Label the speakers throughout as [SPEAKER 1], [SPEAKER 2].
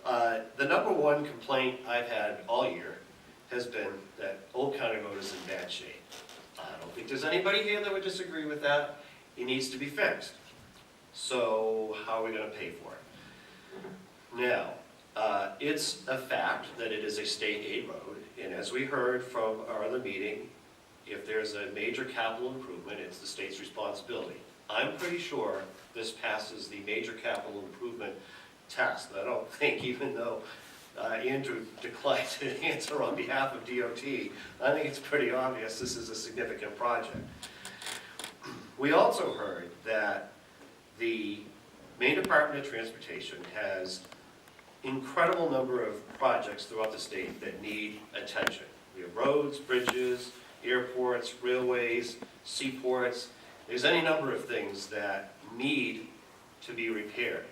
[SPEAKER 1] The number one complaint I've had all year has been that Old County Road is in bad shape. I don't think there's anybody here that would disagree with that. It needs to be fixed. So how are we going to pay for it? Now, it's a fact that it is a state aid road, and as we heard from our other meeting, if there's a major capital improvement, it's the state's responsibility. I'm pretty sure this passes the major capital improvement test. I don't think, even though Andrew declined to answer on behalf of DOT, I think it's pretty obvious this is a significant project. We also heard that the Maine Department of Transportation has incredible number of projects throughout the state that need attention. We have roads, bridges, airports, railways, seaports. There's any number of things that need to be repaired.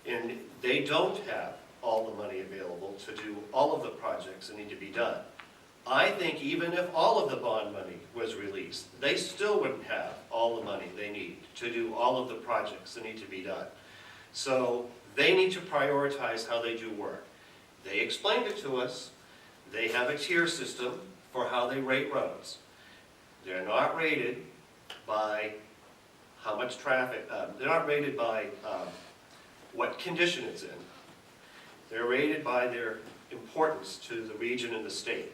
[SPEAKER 1] And they don't have all the money available to do all of the projects that need to be done. I think even if all of the bond money was released, they still wouldn't have all the money they need to do all of the projects that need to be done. So they need to prioritize how they do work. They explained it to us. They have a tier system for how they rate roads. They're not rated by how much traffic, they're not rated by what condition it's in. They're rated by their importance to the region and the state.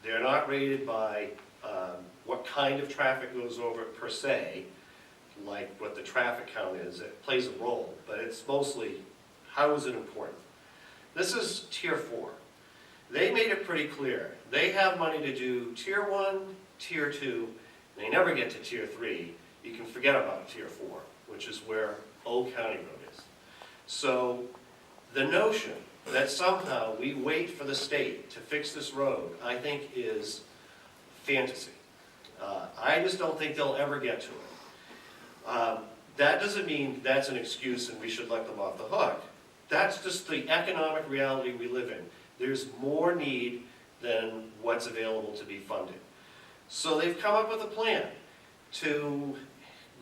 [SPEAKER 1] They're not rated by what kind of traffic goes over it per se, like what the traffic count is. It plays a role, but it's mostly how is it important. This is tier 4. They made it pretty clear. They have money to do tier 1, tier 2, and they never get to tier 3. You can forget about tier 4, which is where Old County Road is. So the notion that somehow we wait for the state to fix this road, I think is fantasy. I just don't think they'll ever get to it. That doesn't mean that's an excuse and we should let them off the hook. That's just the economic reality we live in. There's more need than what's available to be funded. So they've come up with a plan to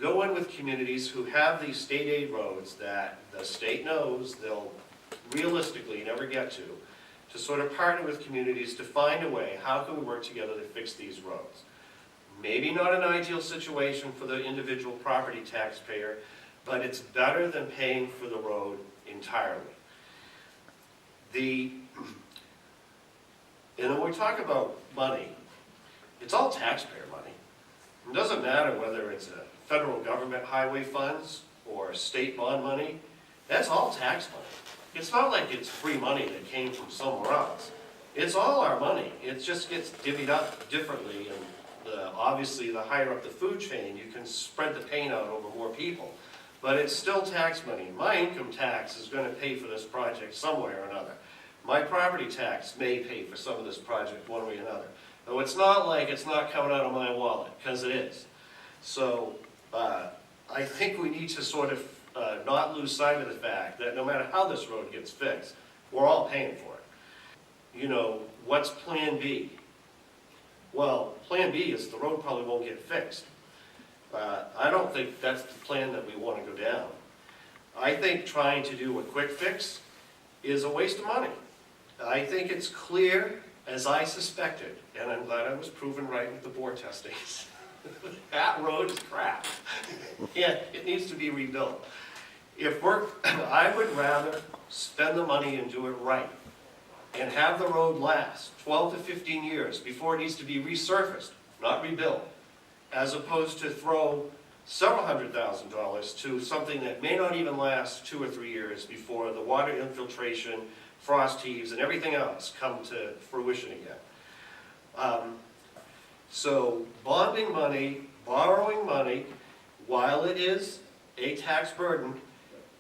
[SPEAKER 1] go in with communities who have these state aid roads that the state knows they'll realistically never get to sort of partner with communities to find a way, how can we work together to fix these roads? Maybe not an ideal situation for the individual property taxpayer, but it's better than paying for the road entirely. And when we talk about money, it's all taxpayer money. It doesn't matter whether it's a federal government highway funds or state bond money. That's all tax money. It's not like it's free money that came from somewhere else. It's all our money. It just gets divvied up differently, and obviously the higher up the food chain, you can spread the pain out over more people. But it's still tax money. My income tax is going to pay for this project some way or another. My property tax may pay for some of this project one way or another. Though it's not like it's not coming out of my wallet, because it is. So I think we need to sort of not lose sight of the fact that no matter how this road gets fixed, we're all paying for it. You know, what's plan B? Well, plan B is the road probably won't get fixed. I don't think that's the plan that we want to go down. I think trying to do a quick fix is a waste of money. I think it's clear, as I suspected, and I'm glad I was proven right with the bore testings. That road is crap. Yeah, it needs to be rebuilt. I would rather spend the money and do it right and have the road last 12 to 15 years before it needs to be resurfaced, not rebuilt, as opposed to throw several $100,000 to something that may not even last 2 or 3 years before the water infiltration, frost heaves, and everything else come to fruition again. So bonding money, borrowing money, while it is a tax burden,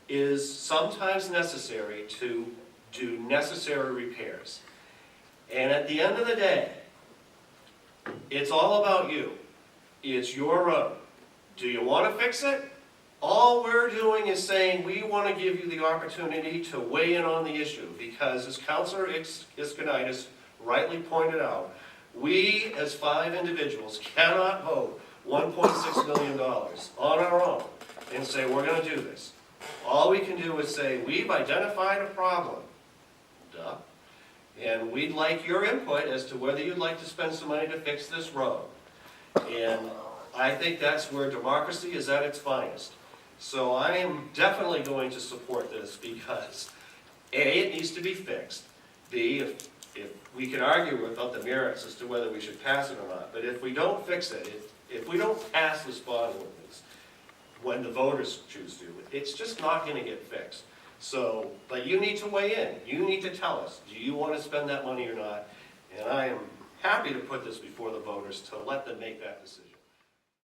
[SPEAKER 1] is sometimes necessary to do necessary repairs. And at the end of the day, it's all about you. It's your road. Do you want to fix it? All we're doing is saying we want to give you the opportunity to weigh in on the issue, because as Councilor Iskanitis rightly pointed out, we as 5 individuals cannot vote $1.6 million on our own and say we're going to do this. All we can do is say, we've identified a problem, duh, and we'd like your input as to whether you'd like to spend some money to fix this road. And I think that's where democracy is at its finest. So I am definitely going to support this because A, it needs to be fixed. B, if we can argue about the merits as to whether we should pass it or not, but if we don't fix it, if we don't pass this bond ordinance when the voters choose to, it's just not going to get fixed. So, but you need to weigh in. You need to tell us, do you want to spend that money or not? And I am happy to put this before the voters to let them make that decision.